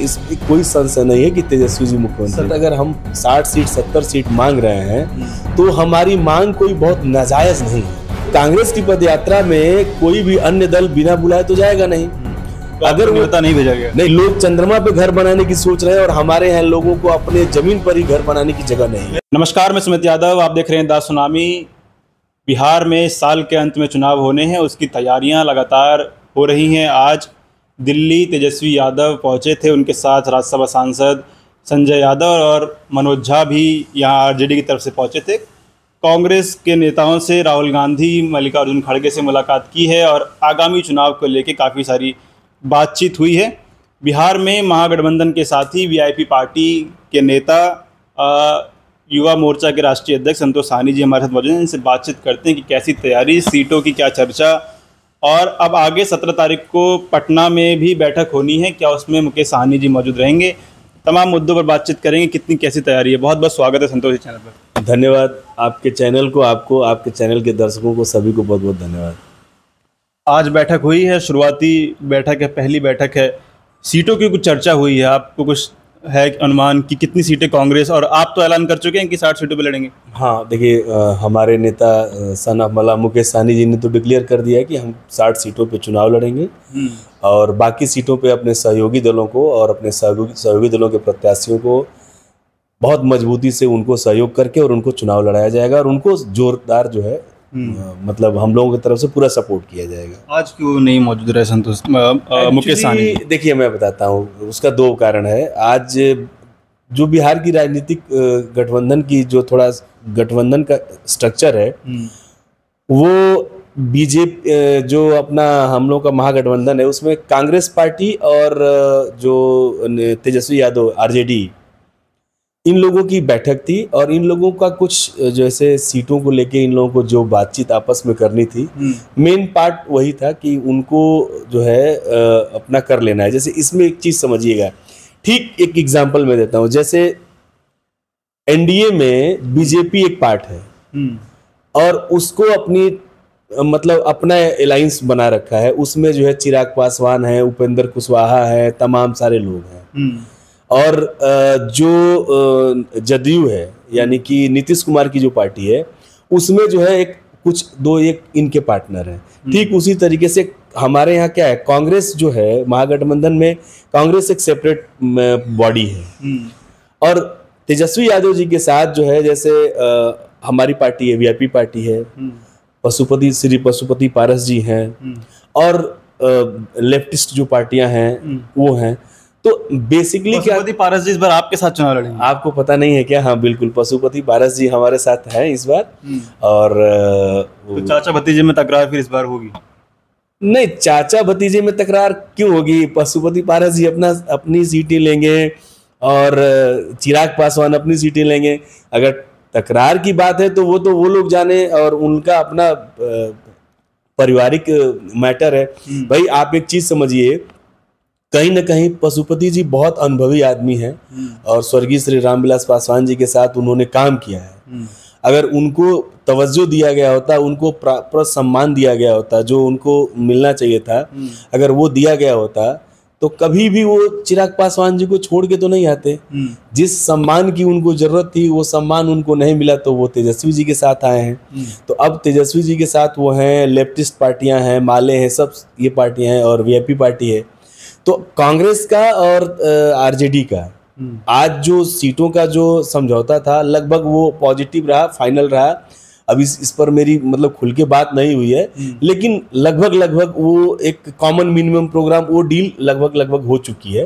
इसमें कोई संशय नहीं है कि तेजस्वी जी मुख्यमंत्री। अगर हम 60 सीट 70 सीट मांग रहे हैं तो हमारी मांग कोई बहुत नाजायज नहीं है। कांग्रेस की पदयात्रा में कोई भी अन्य दल बिना बुलाए तो जाएगा नहीं। तो अगर वो नहीं भेजा गया, नहीं, लोग चंद्रमा पे घर बनाने की सोच रहे हैं और हमारे यहाँ लोगों को अपने जमीन पर ही घर बनाने की जगह नहीं है। नमस्कार, मैं सुमित यादव, आप देख रहे हैं द सुनामी। बिहार में साल के अंत में चुनाव होने हैं, उसकी तैयारियां लगातार हो रही हैं। आज दिल्ली तेजस्वी यादव पहुंचे थे, उनके साथ राज्यसभा सांसद संजय यादव और मनोज झा भी यहाँ आरजेडी की तरफ से पहुंचे थे। कांग्रेस के नेताओं से राहुल गांधी मल्लिकार्जुन खड़गे से मुलाकात की है और आगामी चुनाव को लेकर काफ़ी सारी बातचीत हुई है। बिहार में महागठबंधन के साथ ही वीआईपी पार्टी के नेता युवा मोर्चा के राष्ट्रीय अध्यक्ष संतोष साहनी जी हमारे साथ मौजूद हैं। इनसे बातचीत करते हैं कि कैसी तैयारी, सीटों की क्या चर्चा, और अब आगे 17 तारीख को पटना में भी बैठक होनी है, क्या उसमें मुकेश साहनी जी मौजूद रहेंगे। तमाम मुद्दों पर बातचीत करेंगे। कितनी कैसी तैयारी है। बहुत बहुत स्वागत है संतोष जी चैनल पर। धन्यवाद आपके चैनल को, आपको, आपके चैनल के दर्शकों को, सभी को बहुत बहुत धन्यवाद। आज बैठक हुई है, शुरुआती बैठक है, पहली बैठक है। सीटों की कुछ चर्चा हुई है, आपको कुछ है अनुमान कि कितनी सीटें कांग्रेस, और आप तो ऐलान कर चुके हैं कि 60 सीटों पे लड़ेंगे। हाँ, देखिए, हमारे नेता सन ऑफ मला मुकेश साहनी जी ने तो डिक्लेयर कर दिया है कि हम 60 सीटों पे चुनाव लड़ेंगे और बाकी सीटों पे अपने सहयोगी दलों को और अपने सहयोगी दलों के प्रत्याशियों को बहुत मजबूती से उनको सहयोग करके और उनको चुनाव लड़ाया जाएगा और उनको जोरदार जो है मतलब हम लोगों की तरफ से पूरा सपोर्ट किया जाएगा। आज क्यों नहीं मौजूद रहे संतोष मुकेश साहनी? देखिए, मैं बताता हूँ, उसका दो कारण है। आज जो बिहार की राजनीतिक गठबंधन की जो थोड़ा गठबंधन का स्ट्रक्चर है, वो बीजेपी जो अपना हम लोग का महागठबंधन है, उसमें कांग्रेस पार्टी और जो तेजस्वी यादव आरजेडी, इन लोगों की बैठक थी और इन लोगों का कुछ जैसे सीटों को लेके इन लोगों को जो बातचीत आपस में करनी थी, मेन पार्ट वही था कि उनको जो है अपना कर लेना है। जैसे इसमें एक चीज समझिएगा, ठीक एक एग्जांपल मैं देता हूँ। जैसे एनडीए में बीजेपी एक पार्ट है और उसको अपनी मतलब अपना अलायंस बना रखा है। उसमें जो है चिराग पासवान है, उपेंद्र कुशवाहा है, तमाम सारे लोग हैं। और जो जदयू है यानी कि नीतीश कुमार की जो पार्टी है, उसमें जो है एक इनके पार्टनर हैं। ठीक उसी तरीके से हमारे यहाँ क्या है, कांग्रेस जो है महागठबंधन में कांग्रेस एक सेपरेट बॉडी है और तेजस्वी यादव जी के साथ जो है जैसे हमारी पार्टी है, वीआईपी पार्टी है, श्री पशुपति पारस जी हैं और लेफ्टिस्ट जो पार्टियां हैं वो हैं। तो बेसिकली क्या पशुपति पारस जी इस बार आपके साथ चुनाव लड़ेंगे? आपको पता नहीं है क्या? हाँ बिल्कुल, पशुपति पारस जी हमारे साथ हैं इस बार। और तो चाचा भतीजे में तकरार फिर इस बार होगी? नहीं, चाचा भतीजे में तकरार क्यों होगी? पशुपति पारस जी अपनी सीटें लेंगे और चिराग पासवान अपनी सीटें लेंगे। अगर तकरार की बात है तो वो लोग जाने और उनका अपना पारिवारिक मैटर है। भाई आप एक चीज समझिए, कहीं ना कहीं पशुपति जी बहुत अनुभवी आदमी हैं और स्वर्गीय श्री रामविलास पासवान जी के साथ उन्होंने काम किया है। अगर उनको तवज्जो दिया गया होता, उनको प्रॉपर सम्मान दिया गया होता जो उनको मिलना चाहिए था, अगर वो दिया गया होता तो कभी भी वो चिराग पासवान जी को छोड़ के तो नहीं आते। जिस सम्मान की उनको जरूरत थी वो सम्मान उनको नहीं मिला तो वो तेजस्वी जी के साथ आए हैं। तो अब तेजस्वी जी के साथ वो हैं, लेफ्टिस्ट पार्टियां हैं, माले हैं, सब ये पार्टियां हैं और वीआईपी पार्टी है। तो कांग्रेस का और आरजेडी का आज जो सीटों का जो समझौता था लगभग वो पॉजिटिव रहा, फाइनल रहा। अब इस पर मेरी मतलब खुल के बात नहीं हुई है, लेकिन लगभग वो एक कॉमन मिनिमम प्रोग्राम, वो डील लगभग हो चुकी है।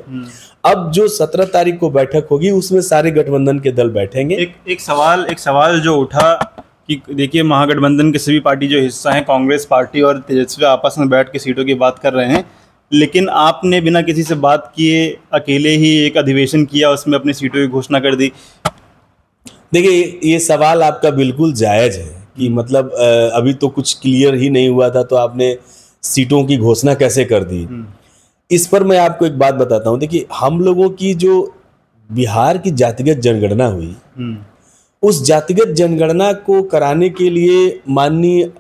अब जो 17 तारीख को बैठक होगी उसमें सारे गठबंधन के दल बैठेंगे। एक सवाल जो उठा कि देखिए महागठबंधन के सभी पार्टी जो हिस्सा हैं, कांग्रेस पार्टी और तेजस्वी आपस में बैठ के सीटों की बात कर रहे हैं, लेकिन आपने बिना किसी से बात किए अकेले ही एक अधिवेशन किया, उसमें अपनी सीटों की घोषणा कर दी। देखिए, ये सवाल आपका बिल्कुल जायज़ है कि मतलब अभी तो कुछ क्लियर ही नहीं हुआ था तो आपने सीटों की घोषणा कैसे कर दी। इस पर मैं आपको एक बात बताता हूँ। देखिए, हम लोगों की जो बिहार की जातिगत जनगणना हुई, उस जातिगत जनगणना को कराने के लिए माननीय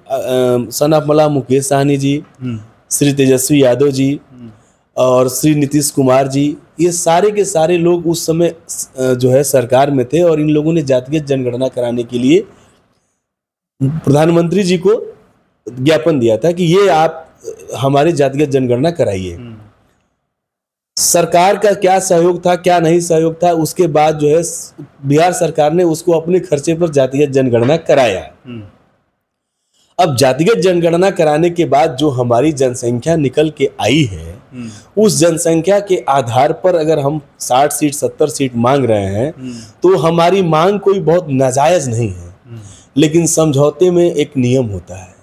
सन ऑफ मला मुकेश साहनी जी, श्री तेजस्वी यादव जी और श्री नीतीश कुमार जी ये सारे के सारे लोग उस समय जो है सरकार में थे और इन लोगों ने जातिगत जनगणना कराने के लिए प्रधानमंत्री जी को ज्ञापन दिया था कि ये आप हमारी जातिगत जनगणना कराइए। सरकार का क्या सहयोग था, क्या नहीं सहयोग था, उसके बाद जो है बिहार सरकार ने उसको अपने खर्चे पर जातिगत जनगणना कराया। अब जातिगत जनगणना कराने के बाद जो हमारी जनसंख्या निकल के आई है, उस जनसंख्या के आधार पर अगर हम 60 सीट 70 सीट मांग रहे हैं तो हमारी मांग कोई बहुत नाजायज नहीं है, लेकिन समझौते में एक नियम होता है।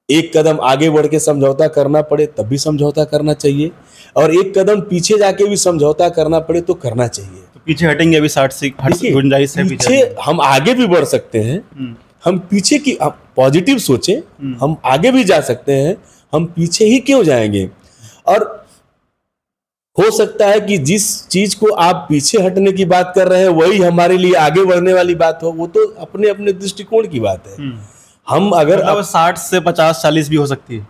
एक कदम आगे बढ़ के समझौता करना पड़े तब भी समझौता करना चाहिए, और एक कदम पीछे जाके भी समझौता करना पड़े तो करना चाहिए। तो पीछे हटेंगे अभी 60 से गुंजाइश है पीछे हम आगे भी बढ़ सकते हैं। हम पीछे की पॉजिटिव सोचें, हम आगे भी जा सकते हैं, हम पीछे ही क्यों जाएंगे। और हो सकता है कि जिस चीज को आप पीछे हटने की बात कर रहे हैं वही हमारे लिए आगे बढ़ने वाली बात हो, वो तो अपने अपने दृष्टिकोण की बात है। हम अगर मतलब 60 से 50 40 भी हो सकती है।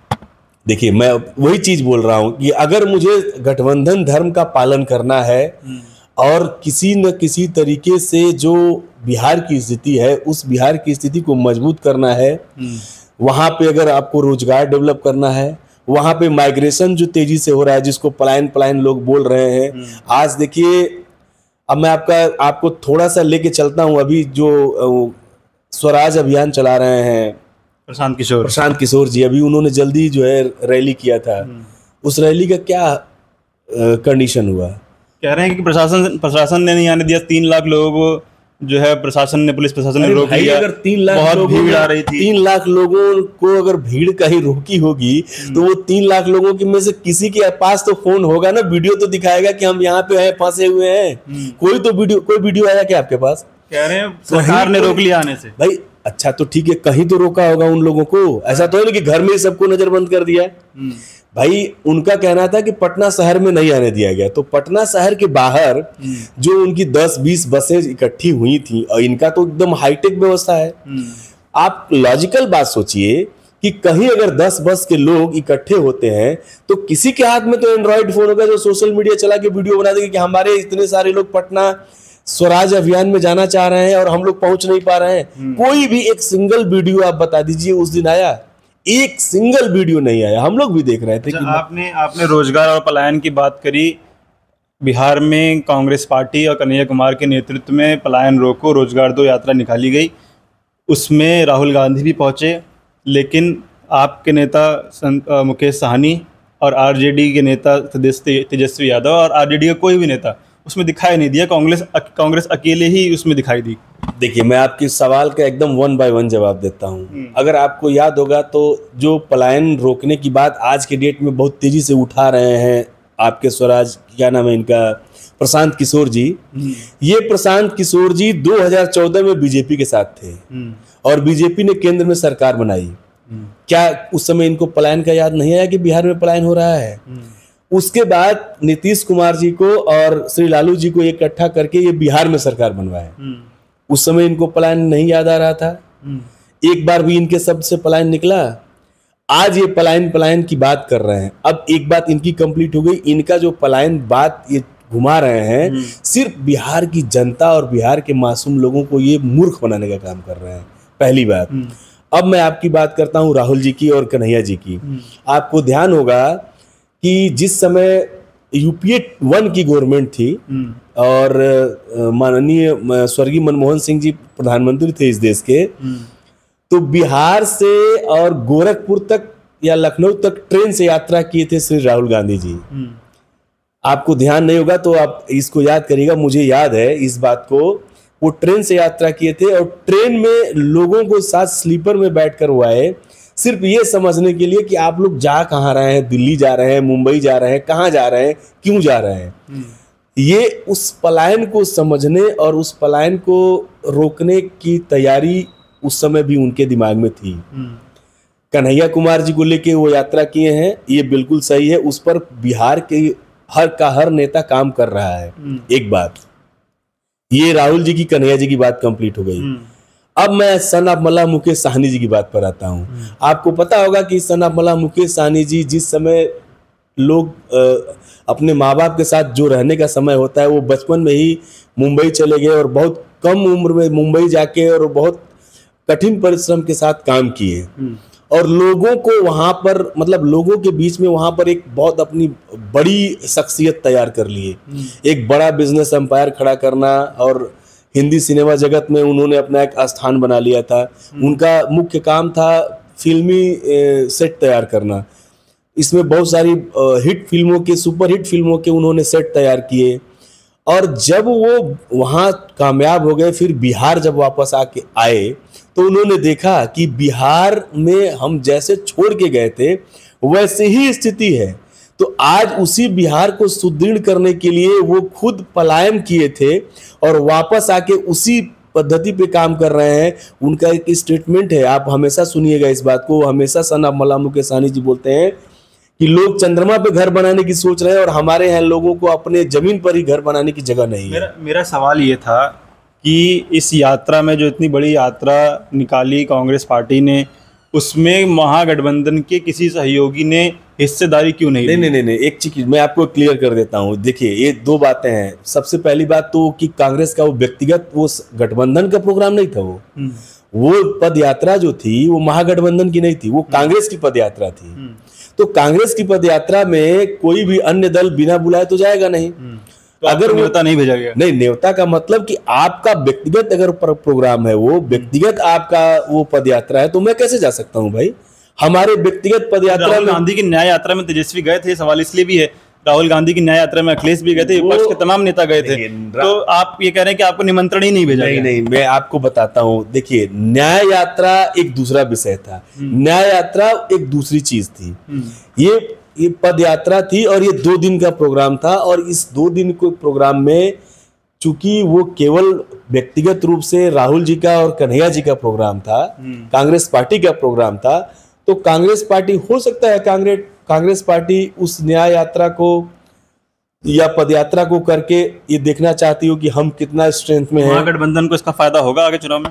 देखिए, मैं वही चीज बोल रहा हूं कि अगर मुझे गठबंधन धर्म का पालन करना है और किसी न किसी तरीके से जो बिहार की स्थिति है उस बिहार की स्थिति को मजबूत करना है, वहां पे अगर आपको रोजगार डेवलप करना है, वहां पे माइग्रेशन जो तेजी से हो रहा है जिसको पलायन पलायन लोग बोल रहे हैं, आज देखिए, अब मैं आपको थोड़ा सा लेके चलता हूं। अभी जो स्वराज अभियान चला रहे हैं प्रशांत किशोर जी, अभी उन्होंने जल्दी जो है रैली किया था। उस रैली का क्या कंडीशन हुआ? कह रहे हैं कि प्रशासन ने नहीं आने दिया, 3 लाख लोगों को जो है पुलिस प्रशासन ने रोक लिया। अगर 3 लाख बहुत भीड़ आ रही थी, 3 लाख लोगों को अगर भीड़ कहीं रोकी होगी तो वो 3 लाख लोगों के में से किसी के पास तो फोन होगा ना, वीडियो तो दिखाएगा कि हम यहाँ पे हैं, फंसे हुए हैं। कोई वीडियो आया क्या आपके पास? कह रहे हैं सरकार ने रोक लिया आने से। भाई अच्छा तो ठीक है, कहीं तो रोका होगा उन लोगों को, ऐसा तो है ना कि घर में ही सबको नजरबंद कर दिया। भाई उनका कहना था कि पटना शहर में नहीं आने दिया गया, तो पटना शहर के बाहर जो उनकी 10-20 बसें इकट्ठी हुई थी, और इनका तो एकदम हाईटेक व्यवस्था है। आप लॉजिकल बात सोचिए कि कहीं अगर 10 बस के लोग इकट्ठे होते हैं तो किसी के हाथ में तो एंड्रॉइड फोन होगा जो सोशल मीडिया चला के वीडियो बना देगा कि हमारे इतने सारे लोग पटना स्वराज अभियान में जाना चाह रहे हैं और हम लोग पहुंच नहीं पा रहे हैं। कोई भी एक सिंगल वीडियो आप बता दीजिए उस दिन आया? एक सिंगल वीडियो नहीं आया। हम लोग भी देख रहे थे। आपने रोजगार और पलायन की बात करी। बिहार में कांग्रेस पार्टी और कन्हैया कुमार के नेतृत्व में पलायन रोको रोजगार दो यात्रा निकाली गई। उसमें राहुल गांधी भी पहुंचे, लेकिन आपके नेता मुकेश सहनी और आरजेडी के नेता तेजस्वी यादव और आरजेडी का कोई भी नेता उसमें दिखाई नहीं दिया। कांग्रेस अकेले ही उसमें दिखाई दी। देखिए, मैं आपके सवाल का एकदम 1 बाय 1 जवाब देता हूँ। अगर आपको याद होगा तो जो पलायन रोकने की बात आज के डेट में बहुत तेजी से उठा रहे हैं आपके स्वराज, क्या नाम है इनका, प्रशांत किशोर जी। ये प्रशांत किशोर जी 2014 में बीजेपी के साथ थे और बीजेपी ने केंद्र में सरकार बनाई। क्या उस समय इनको पलायन का याद नहीं आया कि बिहार में पलायन हो रहा है? उसके बाद नीतीश कुमार जी को और श्री लालू जी को इकट्ठा करके ये बिहार में सरकार बनवाए। उस समय इनको पलायन नहीं याद आ रहा था, एक बार भी इनके शब्द से पलायन निकला। आज ये पलायन की बात कर रहे हैं। अब एक बात इनकी कंप्लीट हो गई, इनका जो पलायन बात ये घुमा रहे हैं सिर्फ बिहार की जनता और बिहार के मासूम लोगों को ये मूर्ख बनाने का काम कर रहे हैं, पहली बात। अब मैं आपकी बात करता हूं राहुल जी की और कन्हैया जी की। आपको ध्यान होगा कि जिस समय यूपीए 1 की गवर्नमेंट थी और माननीय स्वर्गीय मनमोहन सिंह जी प्रधानमंत्री थे इस देश के, तो बिहार से और गोरखपुर तक या लखनऊ तक ट्रेन से यात्रा किए थे श्री राहुल गांधी जी। आपको ध्यान नहीं होगा तो आप इसको याद करिएगा, मुझे याद है इस बात को। वो ट्रेन से यात्रा किए थे और ट्रेन में लोगों को साथ स्लीपर में बैठकर वो आए, सिर्फ ये समझने के लिए कि आप लोग जा कहाँ रहे हैं, दिल्ली जा रहे हैं, मुंबई जा रहे हैं, कहाँ जा रहे हैं, क्यों जा रहे हैं। ये उस पलायन को समझने और उस पलायन को रोकने की तैयारी उस समय भी उनके दिमाग में थी। कन्हैया कुमार जी को लेके वो यात्रा किए हैं, ये बिल्कुल सही है। उस पर बिहार के हर नेता काम कर रहा है। एक बात ये राहुल जी की, कन्हैया जी की बात कंप्लीट हो गई। अब मैं सन ऑफ मल्लाह मुकेश सहनी जी की बात पर आता हूँ। आपको पता होगा कि सन ऑफ मल्लाह मुकेश सहनी जी जिस समय लोग अपने माँ बाप के साथ जो रहने का समय होता है वो बचपन में ही मुंबई चले गए और बहुत कम उम्र में मुंबई जाके और बहुत कठिन परिश्रम के साथ काम किए और लोगों को वहाँ पर मतलब लोगों के बीच में वहाँ पर एक बहुत अपनी बड़ी शख्सियत तैयार कर लिए, एक बड़ा बिजनेस एम्पायर खड़ा करना और हिंदी सिनेमा जगत में उन्होंने अपना एक स्थान बना लिया था। उनका मुख्य काम था फिल्मी सेट तैयार करना। इसमें बहुत सारी हिट फिल्मों के सुपर हिट फिल्मों के उन्होंने सेट तैयार किए और जब वो वहाँ कामयाब हो गए फिर बिहार जब वापस आके आए तो उन्होंने देखा कि बिहार में हम जैसे छोड़ के गए थे वैसे ही स्थिति है। तो आज उसी बिहार को सुदृढ़ करने के लिए वो खुद पलायन किए थे और वापस आके उसी पद्धति पे काम कर रहे हैं। उनका एक स्टेटमेंट है, आप हमेशा सुनिएगा इस बात को, हमेशा सना मला मुकेश सहनी जी बोलते हैं कि लोग चंद्रमा पे घर बनाने की सोच रहे हैं और हमारे यहाँ लोगों को अपने जमीन पर ही घर बनाने की जगह नहीं है। मेरा सवाल ये था कि इस यात्रा में जो इतनी बड़ी यात्रा निकाली कांग्रेस पार्टी ने, उसमें महागठबंधन के किसी सहयोगी ने हिस्सेदारी क्यों नहीं ली? नहीं, एक चीज मैं आपको क्लियर कर देता हूँ। देखिए ये दो बातें हैं। सबसे पहली बात तो कि कांग्रेस का वो व्यक्तिगत वो गठबंधन का प्रोग्राम नहीं था। वो पद यात्रा जो थी वो महागठबंधन की नहीं थी, वो कांग्रेस की पद यात्रा थी। तो कांग्रेस की पद यात्रा में कोई भी अन्य दल बिना बुलाए तो जाएगा नहीं। तो अगर न्योता नहीं भेजा गया? नहीं, न्योता का मतलब कि आपका व्यक्तिगत अगर प्रोग्राम है, वो व्यक्तिगत आपका वो पद यात्रा है तो मैं कैसे जा सकता हूँ भाई? हमारे व्यक्तिगत पद यात्रा राहुल गांधी की न्याय यात्रा में तेजस्वी गए थे, सवाल इसलिए भी है। राहुल गांधी की न्याय यात्रा में अखिलेश भी गए थे, विपक्ष के तमाम नेता गए थे। तो आप ये कह रहे हैं कि आपको निमंत्रण ही नहीं भेजा गया? नहीं, मैं आपको बताता हूँ। देखिए न्याय यात्रा एक दूसरा विषय था, न्याय यात्रा एक दूसरी चीज थी। ये पद यात्रा थी और ये 2 दिन का प्रोग्राम था और इस 2 दिन के प्रोग्राम में चूंकि वो केवल व्यक्तिगत रूप से राहुल जी का और कन्हैया जी का प्रोग्राम था, कांग्रेस पार्टी का प्रोग्राम था, तो कांग्रेस पार्टी हो सकता है कांग्रेस पार्टी उस न्याय यात्रा को या पदयात्रा को करके ये देखना चाहती हो कि हम कितना स्ट्रेंथ में हैं। महागठबंधन को इसका फायदा होगा आगे चुनाव में?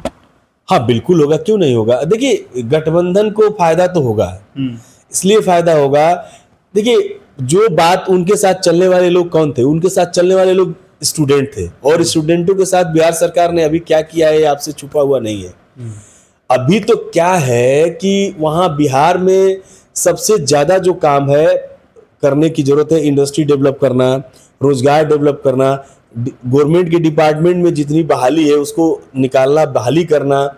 हाँ बिल्कुल होगा, क्यों नहीं होगा। देखिए गठबंधन को फायदा तो होगा, इसलिए फायदा होगा। देखिए जो बात उनके साथ चलने वाले लोग कौन थे? उनके साथ चलने वाले लोग स्टूडेंट थे और स्टूडेंटों के साथ बिहार सरकार ने अभी क्या किया है आपसे छुपा हुआ नहीं है। अभी तो क्या है कि वहाँ बिहार में सबसे ज्यादा जो काम है करने की जरूरत है, इंडस्ट्री डेवलप करना, रोजगार डेवलप करना, गवर्नमेंट के डिपार्टमेंट में जितनी बहाली है उसको निकालना, बहाली करना,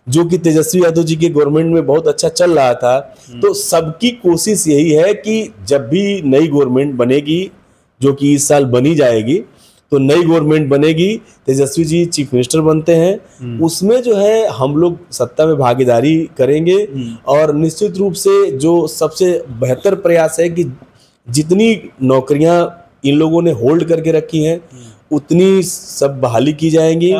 जो कि तेजस्वी यादव जी के गवर्नमेंट में बहुत अच्छा चल रहा था। तो सबकी कोशिश यही है कि जब भी नई गवर्नमेंट बनेगी, जो कि इस साल बनी जाएगी, तो नई गवर्नमेंट बनेगी, तेजस्वी जी चीफ मिनिस्टर बनते हैं, उसमें जो है हम लोग सत्ता में भागीदारी करेंगे और निश्चित रूप से जो सबसे बेहतर प्रयास है कि जितनी नौकरियां इन लोगों ने होल्ड करके रखी हैं उतनी सब बहाली की जाएंगी।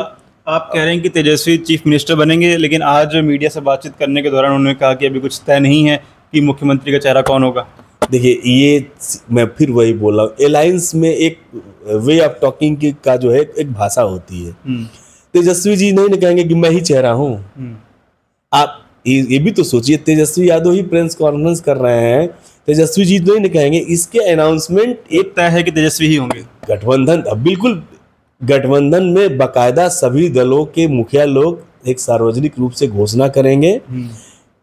आप कह रहे हैं कि तेजस्वी चीफ मिनिस्टर बनेंगे, लेकिन आज मीडिया से बातचीत करने के दौरान उन्होंने कहा कि अभी कुछ तय नहीं है कि मुख्यमंत्री का चेहरा कौन होगा। देखिए ये मैं फिर वही बोल रहा हूँ, अलायंस में एक वे ऑफ टॉकिंग की का जो है एक भाषा होती है। तेजस्वी जी नहीं कहेंगे कि मैं ही चेहरा हूँ। आप ये भी तो सोचिए, तेजस्वी यादव ही प्रेस कॉन्फ्रेंस कर रहे हैं, तेजस्वी जी नहीं कहेंगे। इसके अनाउंसमेंट एक तय है कि तेजस्वी ही होंगे। गठबंधन बिल्कुल, गठबंधन में बाकायदा सभी दलों के मुखिया लोग एक सार्वजनिक रूप से घोषणा करेंगे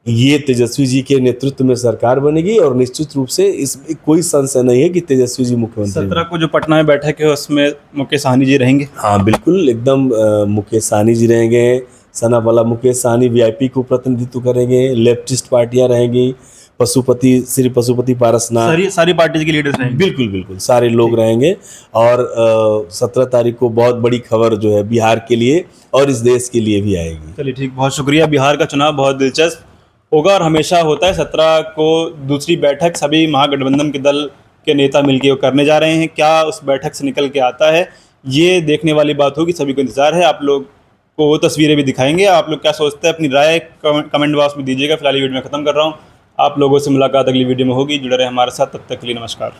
ये तेजस्वी जी के नेतृत्व में सरकार बनेगी और निश्चित रूप से इसमें कोई संशय नहीं है कि तेजस्वी जी मुख्यमंत्री। 17 को जो पटना में बैठक है उसमें मुकेश सहनी जी रहेंगे? हाँ बिल्कुल, एकदम मुकेश सहनी जी रहेंगे। सना वाला मुकेश सहनी वीआईपी को प्रतिनिधित्व करेंगे, लेफ्टिस्ट पार्टियां रहेंगी, श्री पशुपति पारसनाथ, सारी पार्टी के लीडर्स रहेंगे। बिल्कुल सारे लोग रहेंगे। और 17 तारीख को बहुत बड़ी खबर जो है बिहार के लिए और इस देश के लिए भी आएगी। चलिए ठीक, बहुत शुक्रिया। बिहार का चुनाव बहुत दिलचस्प होगा और हमेशा होता है। 17 को दूसरी बैठक सभी महागठबंधन के दल के नेता मिलकर करने जा रहे हैं। क्या उस बैठक से निकल के आता है ये देखने वाली बात होगी, सभी को इंतजार है। आप लोग को वो तस्वीरें भी दिखाएंगे। आप लोग क्या सोचते हैं अपनी राय कमेंट बॉक्स में दीजिएगा। फिलहाल वीडियो में ख़त्म कर रहा हूँ। आप लोगों से मुलाकात अगली वीडियो में होगी। जुड़े रहे हमारे साथ, तब तक के लिए नमस्कार।